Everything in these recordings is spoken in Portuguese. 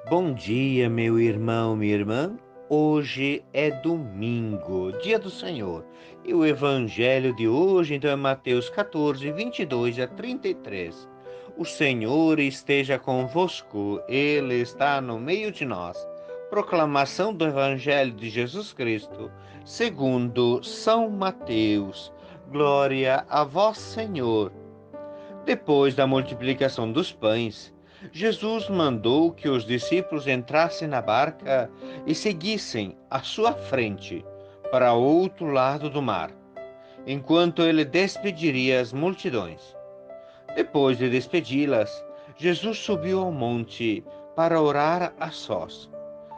Bom dia, meu irmão, minha irmã. Hoje é domingo, dia do Senhor. E o evangelho de hoje, então, é Mateus 14, 22 a 33. O Senhor esteja convosco, Ele está no meio de nós. Proclamação do evangelho de Jesus Cristo, segundo São Mateus. Glória a vós, Senhor. Depois da multiplicação dos pães, Jesus mandou que os discípulos entrassem na barca e seguissem à sua frente para outro lado do mar, enquanto ele despediria as multidões. Depois de despedi-las, Jesus subiu ao monte para orar a sós.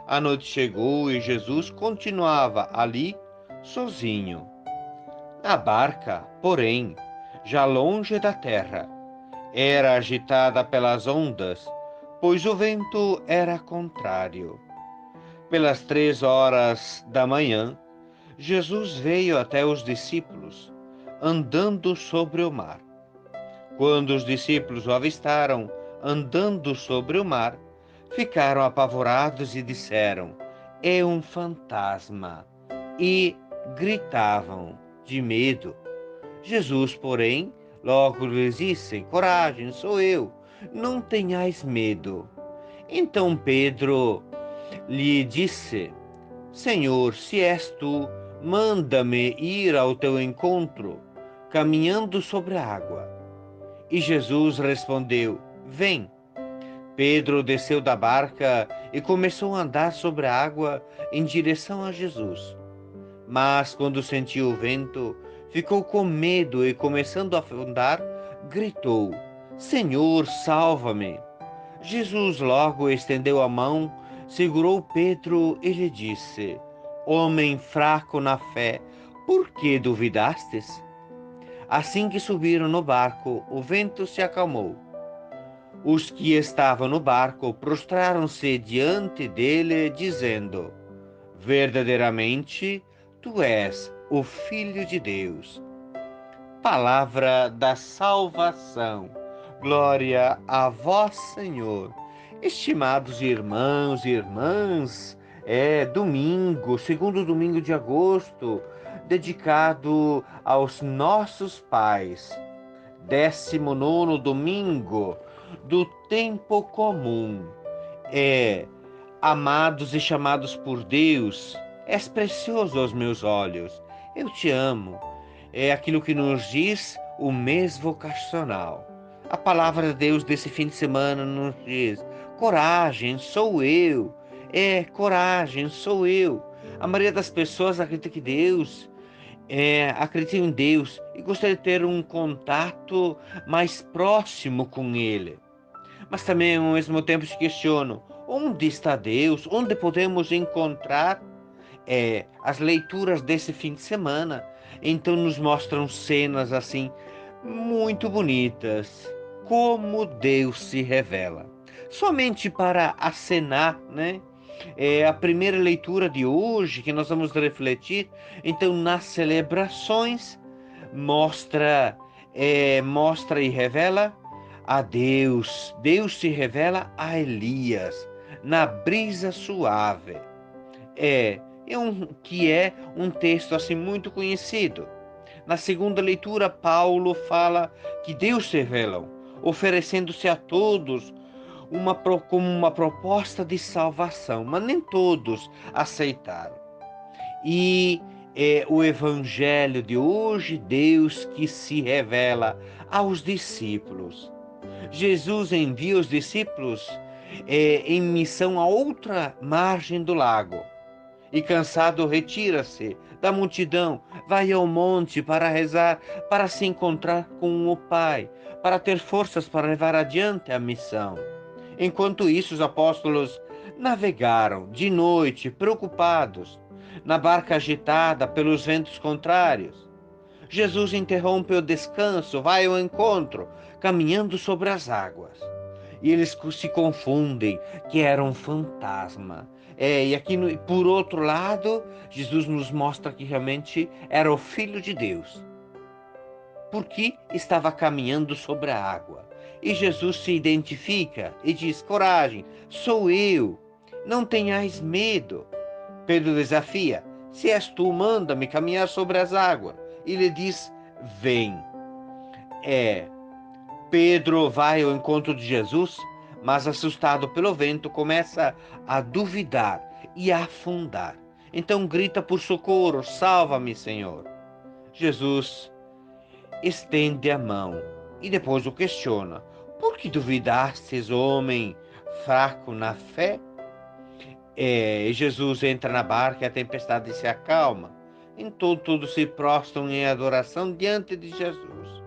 A noite chegou e Jesus continuava ali sozinho. A barca, porém, já longe da terra, era agitada pelas ondas, pois o vento era contrário. Pelas 3 horas da manhã, Jesus veio até os discípulos, andando sobre o mar. Quando os discípulos o avistaram andando sobre o mar, ficaram apavorados e disseram: "É um fantasma!" E gritavam de medo. Jesus, porém, logo lhes disse: "Coragem, sou eu, não tenhais medo." Então Pedro lhe disse: "Senhor, se és tu, manda-me ir ao teu encontro, caminhando sobre a água." E Jesus respondeu: "Vem." Pedro desceu da barca e começou a andar sobre a água em direção a Jesus. Mas, quando sentiu o vento, ficou com medo e, começando a afundar, gritou: "Senhor, salva-me!" Jesus logo estendeu a mão, segurou Pedro e lhe disse: "Homem fraco na fé, por que duvidastes?" Assim que subiram no barco, o vento se acalmou. Os que estavam no barco prostraram-se diante dele, dizendo: "Verdadeiramente, tu és o Filho de Deus." Palavra da salvação. Glória a vós, Senhor. Estimados irmãos e irmãs, é domingo, segundo domingo de agosto, dedicado aos nossos pais. 19º domingo do tempo comum. Amados e chamados por Deus, és precioso aos meus olhos. Eu te amo. É aquilo que nos diz o mês vocacional. A palavra de Deus desse fim de semana nos diz: coragem, sou eu. Coragem, sou eu. A maioria das pessoas acredita que Deus acredita em Deus e gostaria de ter um contato mais próximo com Ele. Mas também, ao mesmo tempo, se questionam: onde está Deus? Onde podemos encontrar as leituras desse fim de semana? Então nos mostram cenas assim muito bonitas, como Deus se revela. Somente para acenar, né? A primeira leitura de hoje que nós vamos refletir, então nas celebrações mostra e revela a Deus. Deus se revela a Elias na brisa suave. Que é um texto assim muito conhecido. Na segunda leitura, Paulo fala que Deus se revela, oferecendo-se a todos como uma proposta de salvação, mas nem todos aceitaram. E o evangelho de hoje, Deus que se revela aos discípulos. Jesus envia os discípulos em missão a outra margem do lago. E cansado retira-se da multidão, vai ao monte para rezar, para se encontrar com o Pai, para ter forças para levar adiante a missão. Enquanto isso, os apóstolos navegaram de noite, preocupados, na barca agitada pelos ventos contrários. Jesus interrompe o descanso, vai ao encontro, caminhando sobre as águas. E eles se confundem que era um fantasma. E aqui, por outro lado, Jesus nos mostra que realmente era o Filho de Deus, porque estava caminhando sobre a água. E Jesus se identifica e diz: coragem, sou eu, não tenhais medo. Pedro desafia: se és tu, manda-me caminhar sobre as águas. E ele diz: vem. Pedro vai ao encontro de Jesus, mas assustado pelo vento, começa a duvidar e a afundar. Então grita por socorro: salva-me, Senhor. Jesus estende a mão e depois o questiona: por que duvidastes, homem fraco na fé? Jesus entra na barca e a tempestade se acalma. Então todos se prostram em adoração diante de Jesus.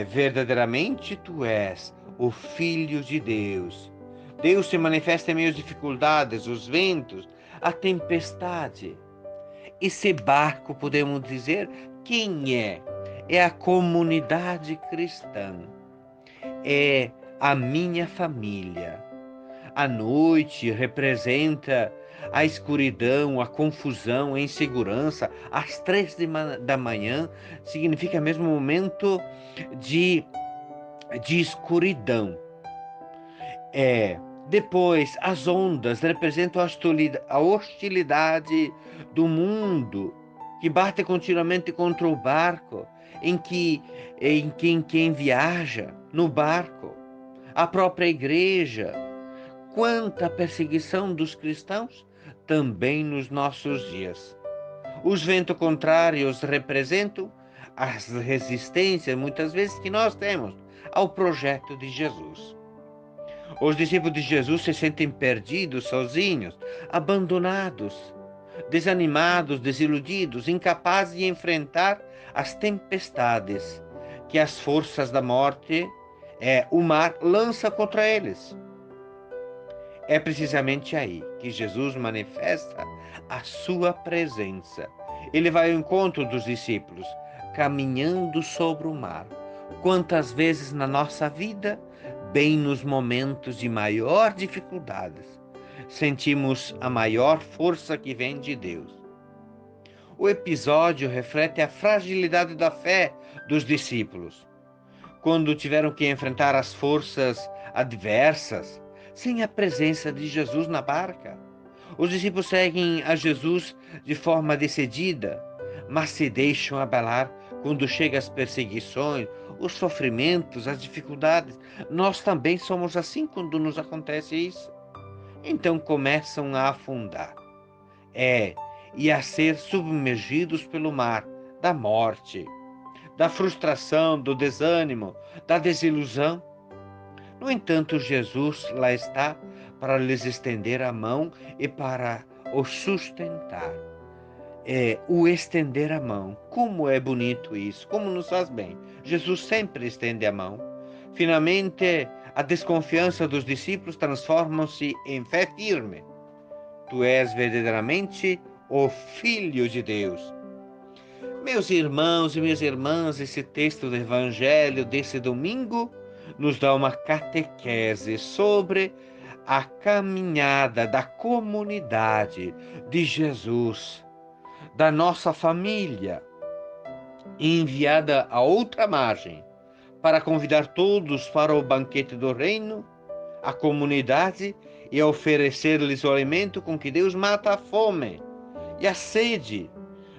Verdadeiramente tu és o Filho de Deus. Deus se manifesta em meio às dificuldades, os ventos, a tempestade. Esse barco, podemos dizer, quem é? É a comunidade cristã. É a minha família. A noite representa a escuridão, a confusão, a insegurança. Às 3 da manhã significa mesmo momento de escuridão. Depois, as ondas representam a hostilidade do mundo que bate continuamente contra o barco em quem viaja no barco. A própria igreja. Quanta perseguição dos cristãos também nos nossos dias. Os ventos contrários representam as resistências, muitas vezes, que nós temos ao projeto de Jesus. Os discípulos de Jesus se sentem perdidos, sozinhos, abandonados, desanimados, desiludidos, incapazes de enfrentar as tempestades que as forças da morte, o mar, lança contra eles. É precisamente aí que Jesus manifesta a sua presença. Ele vai ao encontro dos discípulos, caminhando sobre o mar. Quantas vezes na nossa vida, bem nos momentos de maior dificuldades, sentimos a maior força que vem de Deus. O episódio reflete a fragilidade da fé dos discípulos. Quando tiveram que enfrentar as forças adversas, sem a presença de Jesus na barca. Os discípulos seguem a Jesus de forma decidida, mas se deixam abalar quando chegam as perseguições, os sofrimentos, as dificuldades. Nós também somos assim quando nos acontece isso. Então começam a afundar. E a ser submergidos pelo mar da morte, da frustração, do desânimo, da desilusão. No entanto, Jesus lá está para lhes estender a mão e para os sustentar. O estender a mão. Como é bonito isso, como nos faz bem. Jesus sempre estende a mão. Finalmente, a desconfiança dos discípulos transforma-se em fé firme. Tu és verdadeiramente o Filho de Deus. Meus irmãos e minhas irmãs, esse texto do Evangelho desse domingo nos dá uma catequese sobre a caminhada da comunidade de Jesus, da nossa família, enviada a outra margem, para convidar todos para o banquete do reino, a comunidade, e oferecer-lhes o alimento com que Deus mata a fome e a sede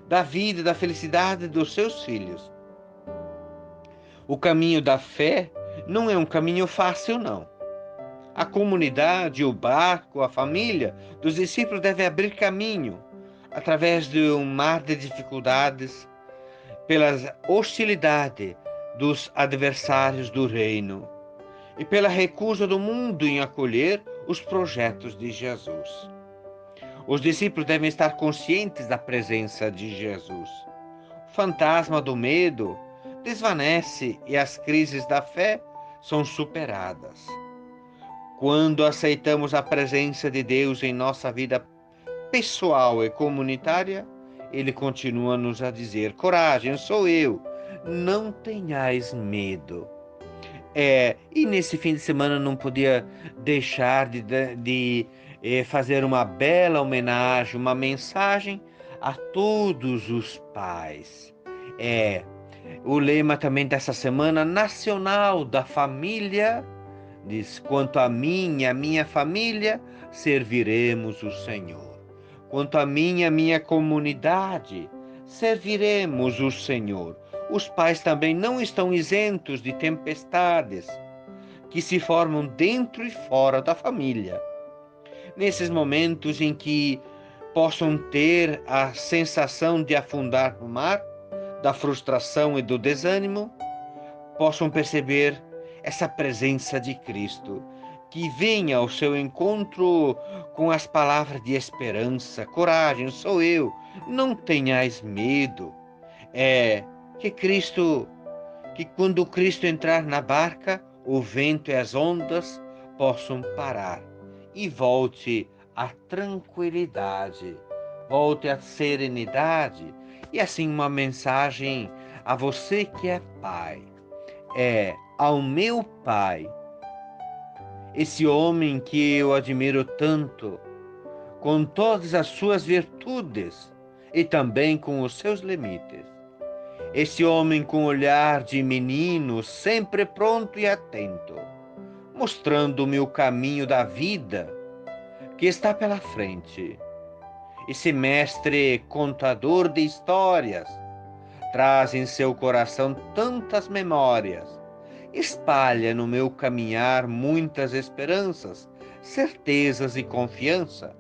da vida e da felicidade dos seus filhos. O caminho da fé não é um caminho fácil, não. A comunidade, o barco, a família dos discípulos deve abrir caminho através de um mar de dificuldades, pela hostilidade dos adversários do reino e pela recusa do mundo em acolher os projetos de Jesus. Os discípulos devem estar conscientes da presença de Jesus. O fantasma do medo desvanece e as crises da fé são superadas. Quando aceitamos a presença de Deus em nossa vida pessoal e comunitária, Ele continua-nos a dizer: coragem, sou eu, não tenhais medo. E nesse fim de semana não podia deixar de fazer uma bela homenagem, uma mensagem a todos os pais. O lema também dessa semana nacional da família diz: quanto a mim e a minha família, serviremos o Senhor. Quanto a mim e a minha comunidade, serviremos o Senhor. Os pais também não estão isentos de tempestades que se formam dentro e fora da família. Nesses momentos em que possam ter a sensação de afundar no mar, da frustração e do desânimo, possam perceber essa presença de Cristo, que vem ao seu encontro com as palavras de esperança: coragem, sou eu, não tenhais medo. É que quando Cristo entrar na barca, o vento e as ondas possam parar e volte a tranquilidade, volte a serenidade. E assim uma mensagem a você que é pai, ao meu pai, esse homem que eu admiro tanto, com todas as suas virtudes e também com os seus limites. Esse homem com olhar de menino, sempre pronto e atento, mostrando-me o caminho da vida que está pela frente. Esse mestre contador de histórias traz em seu coração tantas memórias, espalha no meu caminhar muitas esperanças, certezas e confiança.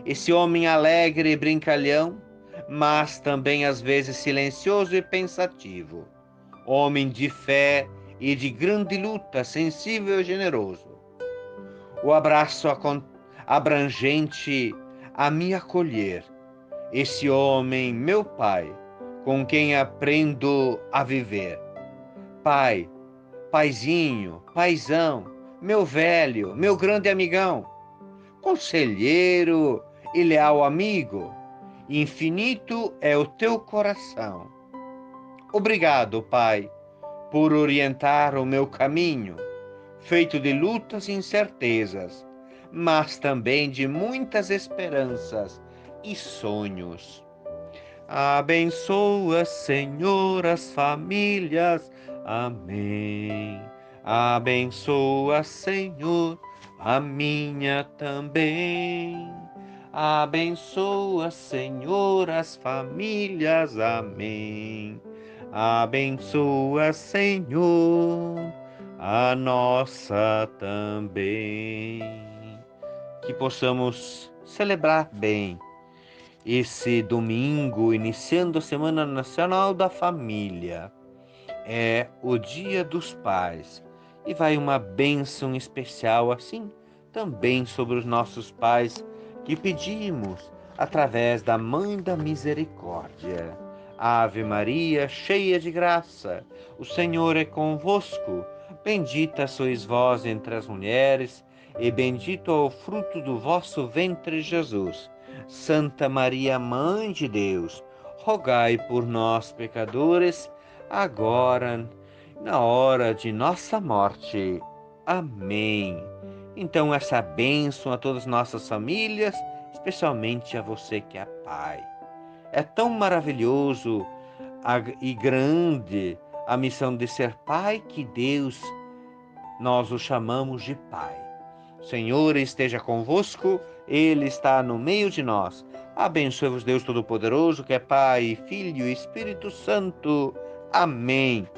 Esse homem alegre e brincalhão, mas também às vezes silencioso e pensativo. Homem de fé e de grande luta, sensível e generoso. O abraço abrangente a me acolher. Esse homem, meu pai, com quem aprendo a viver. Pai, paizinho, paizão, meu velho, meu grande amigão, conselheiro e leal amigo, infinito é o teu coração. Obrigado, Pai, por orientar o meu caminho, feito de lutas e incertezas, mas também de muitas esperanças e sonhos. Abençoa, Senhor, as famílias. Amém. Abençoa, Senhor, a minha também. Abençoa, Senhor, as famílias. Amém. Abençoa, Senhor, a nossa também. Que possamos celebrar bem esse domingo, iniciando a Semana Nacional da Família. É o Dia dos Pais e vai uma bênção especial assim também sobre os nossos pais que pedimos através da Mãe da Misericórdia. Ave Maria, cheia de graça, o Senhor é convosco. Bendita sois vós entre as mulheres e bendito é o fruto do vosso ventre, Jesus. Santa Maria, Mãe de Deus, rogai por nós, pecadores, agora, na hora de nossa morte. Amém. Então, essa bênção a todas as nossas famílias, especialmente a você que é pai. É tão maravilhoso e grande a missão de ser pai que Deus, nós o chamamos de Pai. O Senhor esteja convosco, Ele está no meio de nós. Abençoe-vos Deus Todo-Poderoso, que é Pai, Filho e Espírito Santo. Amém.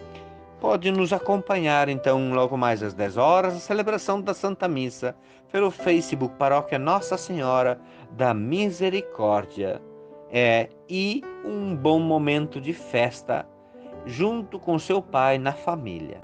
Pode nos acompanhar, então, logo mais às 10 horas, a celebração da Santa Missa, pelo Facebook Paróquia Nossa Senhora da Misericórdia. E um bom momento de festa, junto com seu pai na família.